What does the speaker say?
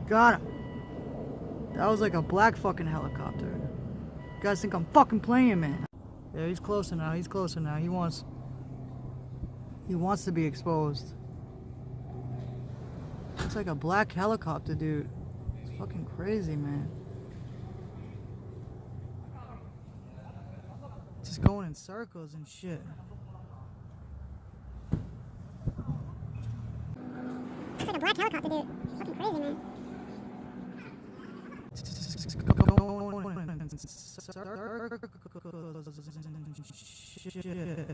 Got him. That was like a black fucking helicopter. You guys think I'm fucking playing, man? Yeah, he's closer now. He's closer now. He wants to be exposed. It's like a black helicopter, dude. It's fucking crazy, man. Just going in circles and shit. It's like a black helicopter, dude. It's fucking crazy, man. Shit.